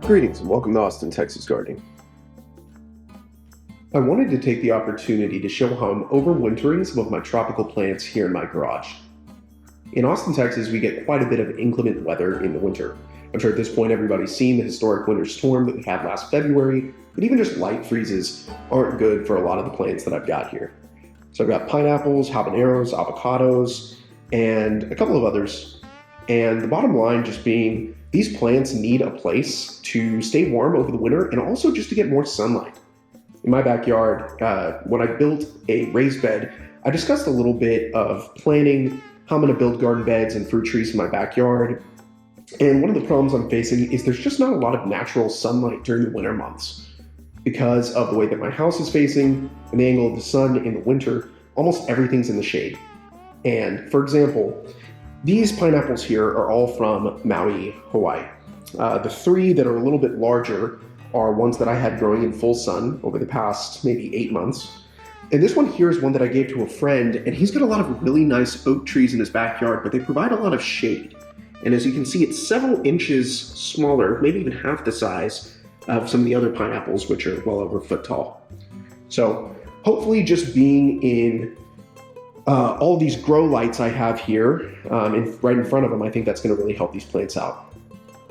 Greetings and welcome to Austin, Texas Gardening. I wanted to take the opportunity to show how I'm overwintering some of my tropical plants here in my garage. In Austin, Texas, we get quite a bit of inclement weather in the winter. I'm sure at this point everybody's seen the historic winter storm that we had last February, but even just light freezes aren't good for a lot of the plants that I've got here. So I've got pineapples, habaneros, avocados, and a couple of others. And the bottom line just being, these plants need a place to stay warm over the winter and also just to get more sunlight. In my backyard, when I built a raised bed, I discussed a little bit of planning how I'm going to build garden beds and fruit trees in my backyard. And one of the problems I'm facing is there's just not a lot of natural sunlight during the winter months. Because of the way that my house is facing and the angle of the sun in the winter, almost everything's in the shade. And for example, these pineapples here are all from Maui, Hawaii. The three that are a little bit larger are ones that I had growing in full sun over the past maybe 8 months. And this one here is one that I gave to a friend, and he's got a lot of really nice oak trees in his backyard, but they provide a lot of shade. And as you can see, it's several inches smaller, maybe even half the size of some of the other pineapples, which are well over a foot tall. So hopefully just being in all these grow lights I have here right in front of them, I think that's going to really help these plants out.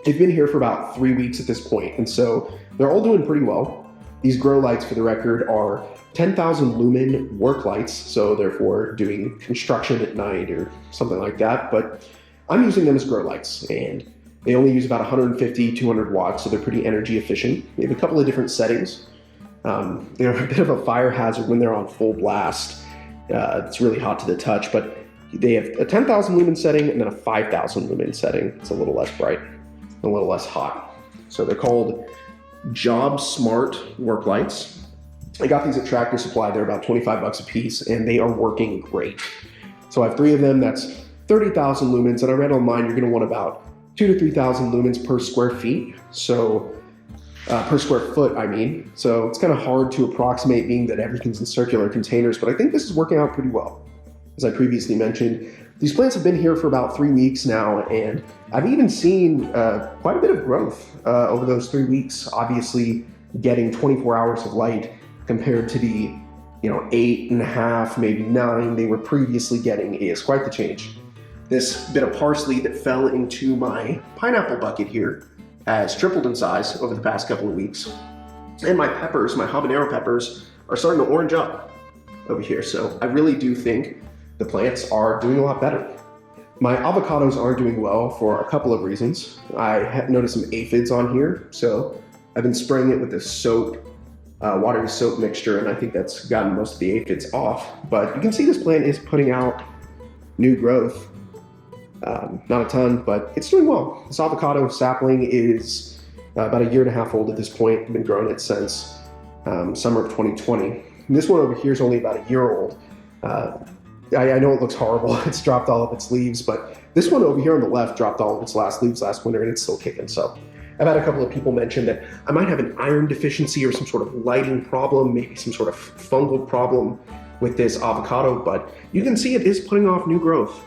They've been here for about 3 weeks at this point, and so they're all doing pretty well. These grow lights, for the record, are 10,000 lumen work lights, so therefore doing construction at night or something like that, but I'm using them as grow lights, and they only use about 150, 200 watts, so they're pretty energy efficient. They have a couple of different settings. They're a bit of a fire hazard when they're on full blast. It's really hot to the touch, but they have a 10,000 lumen setting and then a 5,000 lumen setting. It's a little less bright, a little less hot. So they're called Job Smart work lights. I got these at Tractor Supply. They're about 25 bucks a piece, and they are working great. So I have 3 of them. That's 30,000 lumens, and I read online you're going to want about 2,000 to 3,000 lumens per square feet. So per square foot, I mean. So it's kind of hard to approximate, being that everything's in circular containers, but I think this is working out pretty well. As I previously mentioned, these plants have been here for about 3 weeks now, and I've even seen quite a bit of growth over those 3 weeks, obviously getting 24 hours of light compared to the 8.5, maybe 9 they were previously getting is quite the change. This bit of parsley that fell into my pineapple bucket here has tripled in size over the past couple of weeks. And my peppers, my habanero peppers, are starting to orange up over here. So I really do think the plants are doing a lot better. My avocados aren't doing well for a couple of reasons. I have noticed some aphids on here, so I've been spraying it with this soap, watery soap mixture, and I think that's gotten most of the aphids off. But you can see this plant is putting out new growth. Not a ton, but it's doing well. This avocado sapling is about 1.5 years old at this point. I've been growing it since summer of 2020. And this one over here is only about 1 year old. I know it looks horrible. It's dropped all of its leaves, but this one over here on the left dropped all of its last leaves last winter, and it's still kicking. So I've had a couple of people mention that I might have an iron deficiency or some sort of lighting problem, maybe some sort of fungal problem with this avocado, but you can see it is putting off new growth.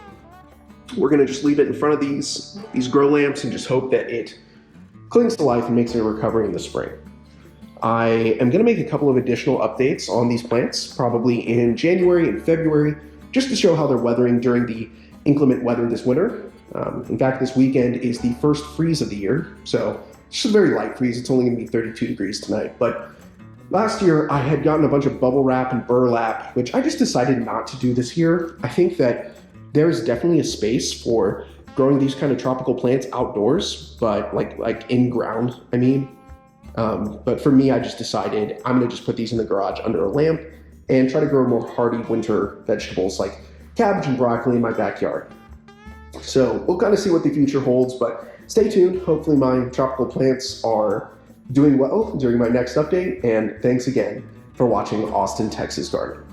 We're going to just leave it in front of these grow lamps and just hope that it clings to life and makes a recovery in the spring. I am going to make a couple of additional updates on these plants, probably in January and February, just to show how they're weathering during the inclement weather this winter. In fact, this weekend is the first freeze of the year, so it's just a very light freeze. It's only going to be 32 degrees tonight. But last year, I had gotten a bunch of bubble wrap and burlap, which I just decided not to do this year. I think that there's definitely a space for growing these kind of tropical plants outdoors, but like in ground, I mean. But for me, I just decided I'm gonna just put these in the garage under a lamp and try to grow more hardy winter vegetables like cabbage and broccoli in my backyard. So we'll kind of see what the future holds, but stay tuned. Hopefully my tropical plants are doing well during my next update, and thanks again for watching Austin, Texas Gardening.